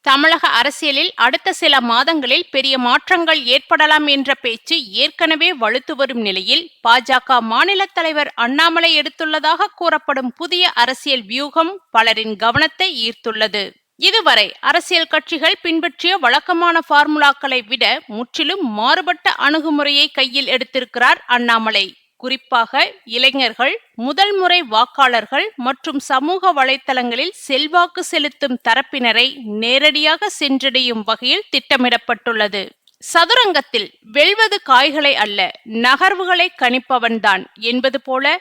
தமிழக அரசியலில் அடுத்த சில மாதங்களில் பெரிய மாற்றங்கள் ஏற்படலாம் என்ற பேச்சு ஏற்கனவே வலுத்து வரும் நிலையில் பாஜக மாநில தலைவர் அண்ணாமலை எடுத்துள்ளதாக கூறப்படும் புதிய அரசியல் வியூகம் பலரின் கவனத்தை ஈர்த்துள்ளது. இதுவரை அரசியல் கட்சிகள் பின்பற்றிய வழக்கமான பார்முலாக்களை விட முற்றிலும் மாறுபட்ட அணுகுமுறையை கையில் எடுத்திருக்கிறார் அண்ணாமலை. குறிப்பாக இளைஞர்கள், முதல் முறை வாக்காளர்கள் மற்றும் சமூக வலைத்தளங்களில் செல்வாக்கு செலுத்தும் தரப்பினரை நேரடியாக சென்றடையும் வகையில் திட்டமிடப்பட்டுள்ளது. சதுரங்கத்தில் வெல்வது காய்களை அல்ல, நகர்வுகளை கணிப்பவன்தான் என்பது போல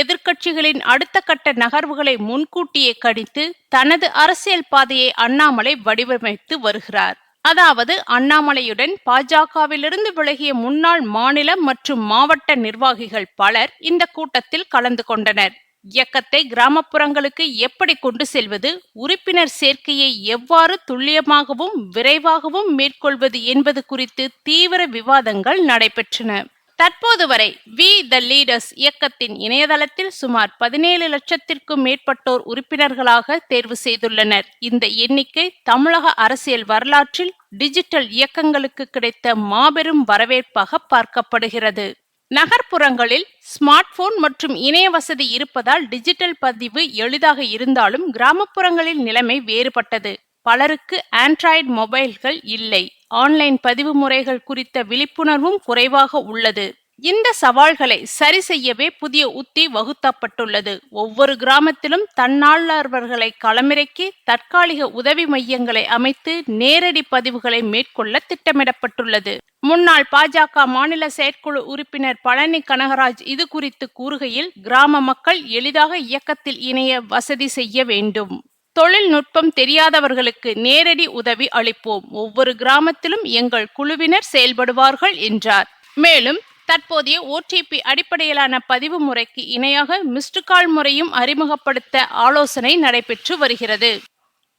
எதிர்க்கட்சிகளின் அடுத்த கட்ட நகர்வுகளை முன்கூட்டியே கணித்து தனது அரசியல் பாதையை அண்ணாமலை வடிவமைத்து வருகிறார். அதாவது அண்ணாமலையுடன் பாஜகவிலிருந்து விலகிய முன்னாள் மாநில மற்றும் மாவட்ட நிர்வாகிகள் பலர் இந்த கூட்டத்தில் கலந்து கொண்டனர். இயக்கத்தை கிராமப்புறங்களுக்கு எப்படி கொண்டு செல்வது, உறுப்பினர் சேர்க்கையை எவ்வாறு துல்லியமாகவும் விரைவாகவும் மேற்கொள்வது என்பது குறித்து தீவிர விவாதங்கள் நடைபெற்றன. தற்போது வரை வி த லீடர்ஸ் இயக்கத்தின் இணையதளத்தில் சுமார் 17 லட்சத்திற்கும் மேற்பட்டோர் உறுப்பினர்களாக தேர்வு செய்துள்ளனர். இந்த எண்ணிக்கை தமிழக அரசியல் வரலாற்றில் டிஜிட்டல் இயக்கங்களுக்கு கிடைத்த மாபெரும் வரவேற்பாக பார்க்கப்படுகிறது. நகர்ப்புறங்களில் ஸ்மார்ட் போன் மற்றும் இணைய வசதி இருப்பதால் டிஜிட்டல் பதிவு எளிதாக இருந்தாலும் கிராமப்புறங்களில் நிலைமை வேறுபட்டது. பலருக்கு ஆண்ட்ராய்டு மொபைல்கள் இல்லை. ஆன்லைன் பதிவு முறைகள் குறித்த விழிப்புணர்வும் குறைவாக உள்ளது. இந்த சவால்களை சரி செய்யவே புதிய உத்தி வகுக்கப்பட்டுள்ளது. ஒவ்வொரு கிராமத்திலும் தன்னார்வலர்களை களமிறக்கி தற்காலிக உதவி மையங்களை அமைத்து நேரடி பதிவுகளை மேற்கொள்ள திட்டமிடப்பட்டுள்ளது. முன்னாள் பாஜக மாநில செயற்குழு உறுப்பினர் பழனி கனகராஜ் இது குறித்து கூறுகையில், கிராம மக்கள் எளிதாக இயக்கத்தில் இணைய வசதி செய்ய வேண்டும். தொழில்நுட்பம் தெரியாதவர்களுக்கு நேரடி உதவி அளிப்போம். ஒவ்வொரு கிராமத்திலும் எங்கள் குழுவினர் செயல்படுவார்கள் என்றார். மேலும் தற்போதைய OTP அடிப்படையிலான பதிவு முறைக்கு இணையாக மிஸ்டு கால் முறையும் அறிமுகப்படுத்த ஆலோசனை நடைபெற்று வருகிறது.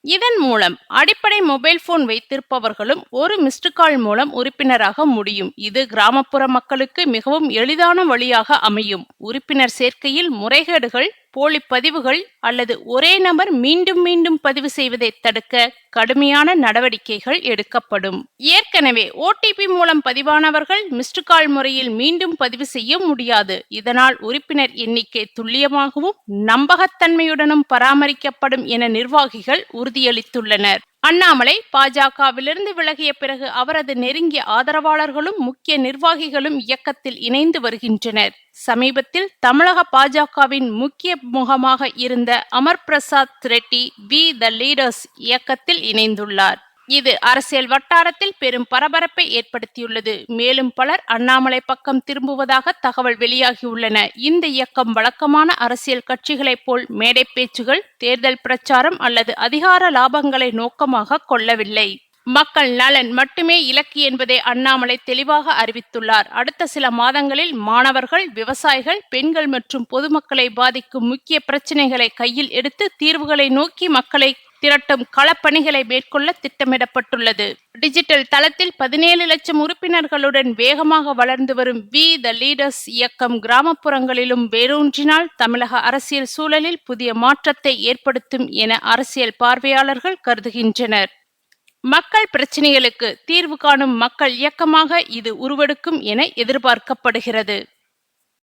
இதன் மூலம் அடிப்படை மொபைல் போன் வைத்திருப்பவர்களும் ஒரு மிஸ்டு கால் மூலம் உறுப்பினராக முடியும். இது கிராமப்புற மக்களுக்கு மிகவும் எளிதான வழியாக அமையும். உறுப்பினர் சேர்க்கையில் முறைகேடுகள், போலி பதிவுகள் அல்லது ஒரே நபர் மீண்டும் மீண்டும் பதிவு செய்வதை தடுக்க கடுமையான நடவடிக்கைகள் எடுக்கப்படும். ஏற்கனவே OTP மூலம் பதிவானவர்கள் மிஸ்டு கால் முறையில் மீண்டும் பதிவு செய்ய முடியாது. இதனால் உறுப்பினர் எண்ணிக்கை துல்லியமாகவும் நம்பகத்தன்மையுடனும் பராமரிக்கப்படும் என நிர்வாகிகள் உறுதியளித்துள்ளனர். அண்ணாமலை பாஜகவிலிருந்து விலகிய பிறகு அவரது நெருங்கிய ஆதரவாளர்களும் முக்கிய நிர்வாகிகளும் இயக்கத்தில் இணைந்து வருகின்றனர். சமீபத்தில் தமிழக பாஜகவின் முக்கிய முகமாக இருந்த Amar Prasad Reddy We the Leaders இயக்கத்தில் இணைந்துள்ளார். இது அரசியல் வட்டாரத்தில் பெரும் பரபரப்பை ஏற்படுத்தியுள்ளது. மேலும் பலர் அண்ணாமலை பக்கம் திரும்புவதாக தகவல் வெளியாகியுள்ளன. இந்த இயக்கம் வழக்கமான அரசியல் கட்சிகளைப் போல் மேடை பேச்சுகள், தேர்தல் பிரச்சாரம் அல்லது அதிகார லாபங்களை நோக்கமாக கொள்ளவில்லை. மக்கள் நலன் மட்டுமே இலக்கு என்பதை அண்ணாமலை தெளிவாக அறிவித்துள்ளார். அடுத்த சில மாதங்களில் மாணவர்கள், விவசாயிகள், பெண்கள் மற்றும் பொதுமக்களை பாதிக்கும் முக்கிய பிரச்சனைகளை கையில் எடுத்து தீர்வுகளை நோக்கி மக்களை திரட்டும் களப்பணிகளை மேற்கொள்ள திட்டமிடப்பட்டுள்ளது. டிஜிட்டல் தளத்தில் 17 லட்சம் உறுப்பினர்களுடன் வேகமாக வளர்ந்து வரும் வி த லீடர்ஸ் இயக்கம் கிராமப்புறங்களிலும் வேரூன்றினால் தமிழக அரசியல் சூழலில் புதிய மாற்றத்தை ஏற்படுத்தும் என அரசியல் பார்வையாளர்கள் கருதுகின்றனர். மக்கள் பிரச்சனைகளுக்கு தீர்வு காணும் மக்கள் இயக்கமாக இது உருவெடுக்கும் என எதிர்பார்க்கப்படுகிறது.